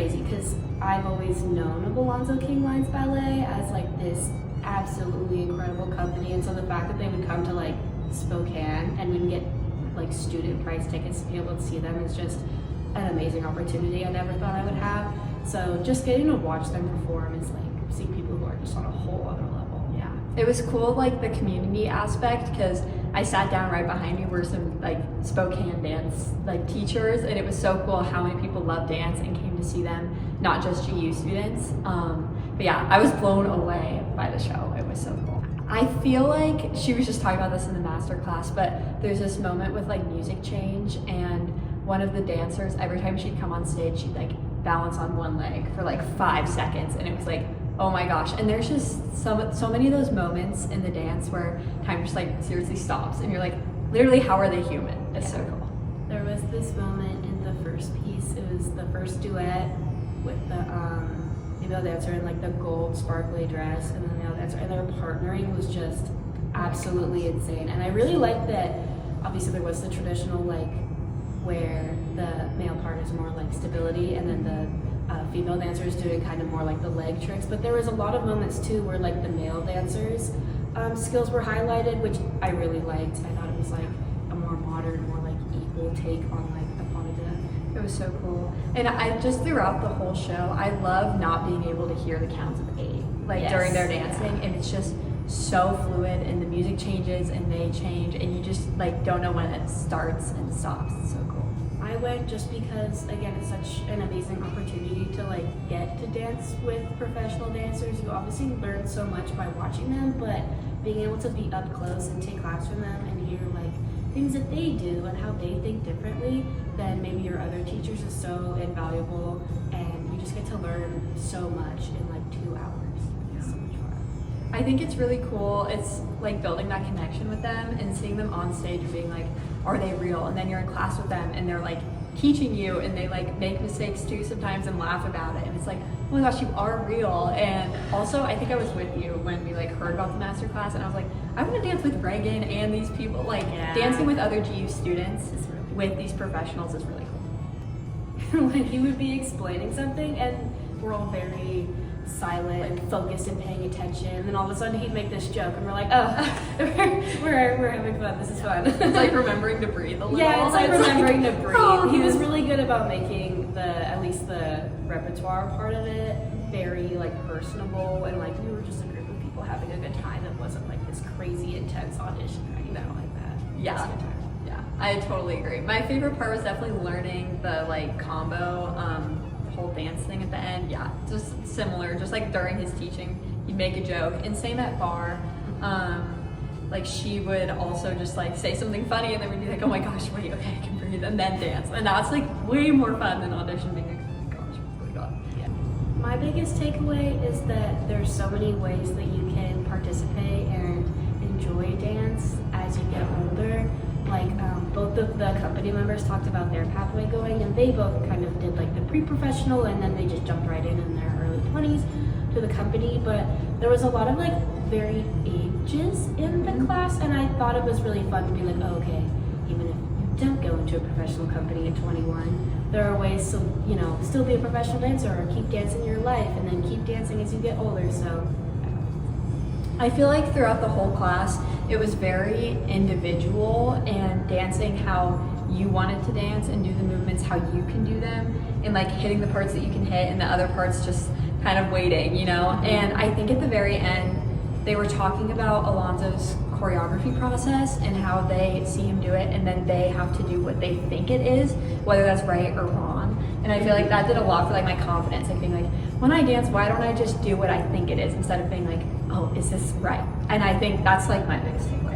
crazy because I've always known of Alonzo King LINES Ballet as like this absolutely incredible company, and so the fact that they would come to like Spokane and we'd get like student price tickets to be able to see them is just an amazing opportunity I never thought I would have. So just getting to watch them perform is like seeing people who are just on a whole other level. Yeah, it was cool, like the community aspect, because I sat down right behind me were some like Spokane dance like teachers, and it was so cool how many people love dance and came to see them, not just GU students. But yeah, I was blown away by the show. It was so cool. I feel like she was just talking about this in the master class, but there's this moment with like music change, and one of the dancers, every time she'd come on stage, she'd like balance on one leg for like 5 seconds, and it was like, oh my gosh. And there's just so many of those moments in the dance where time just like seriously stops, and you're like, literally, how are they human? It's so cool. There was this moment in the first piece. It was the first duet with the female dancer in like the gold sparkly dress and the male dancer, and their partnering was just absolutely insane. And I really liked that. Obviously, there was the traditional like where the male part is more like stability, and then the female dancer is doing kind of more like the leg tricks. But there was a lot of moments too where like the male dancers' skills were highlighted, which I really liked. I thought it was like a more modern, more like equal take on like the pas de deux. It was so cool. And I just throughout the whole show, I love not being able to hear the counts of 8 like Yes. during their dancing, and it's just so fluid, and the music changes and they change, and you just like don't know when it starts and stops. It's so cool. I went just because, again, it's such an amazing opportunity to like get to dance with professional dancers. You obviously learn so much by watching them, but being able to be up close and take class from them and hear like things that they do and how they think differently than maybe your other teachers is so invaluable, and you just get to learn so much in like 2 hours. It's so much fun. I think it's really cool. It's like building that connection with them and seeing them on stage and being like, are they real? And then you're in class with them and they're like teaching you, and they like make mistakes too sometimes and laugh about it. And it's like, oh my gosh, you are real. And also, I think I was with you when we like heard about the master class, and I was like, I want to dance with Reagan and these people. Like dancing with other GU students with these professionals is really cool. When he would be explaining something and we're all very silent and focused and paying attention, and then all of a sudden he'd make this joke and we're like, oh, we're having fun, this is fun. It's like remembering to breathe a little. Yeah, it's like remembering to breathe. Oh. He was really good about making at least the repertoire part of it very like personable, and like we were just a group of people having a good time. It wasn't like this crazy intense audition or anything like that. Yeah. Yeah, I totally agree. My favorite part was definitely learning the like combo, whole dance thing at the end. Yeah, just similar, just like during his teaching, he'd make a joke, and same at bar. Like she would also just like say something funny, and then we'd be like, oh my gosh, wait, okay, I can breathe, and then dance. And that's like way more fun than audition being like, oh my gosh, what's going on? Yeah. My biggest takeaway is that there's so many ways that you can participate and enjoy dance as you get older. Like both of the company members talked about their pathway going, and they both kind of did like the pre-professional, and then they just jumped right in their early 20s to the company. But there was a lot of like varied ages in the class, and I thought it was really fun to be like, oh, okay, even if you don't go into a professional company at 21, there are ways to, you know, still be a professional dancer or keep dancing your life and then keep dancing as you get older. So I feel like throughout the whole class, it was very individual, and dancing how you wanted to dance and do the movements how you can do them, and like hitting the parts that you can hit and the other parts just kind of waiting, you know? And I think at the very end, they were talking about Alonzo's choreography process and how they see him do it, and then they have to do what they think it is, whether that's right or wrong. And I feel like that did a lot for like my confidence, like being like, when I dance, why don't I just do what I think it is instead of being like, oh, is this right? And I think that's like my biggest thing.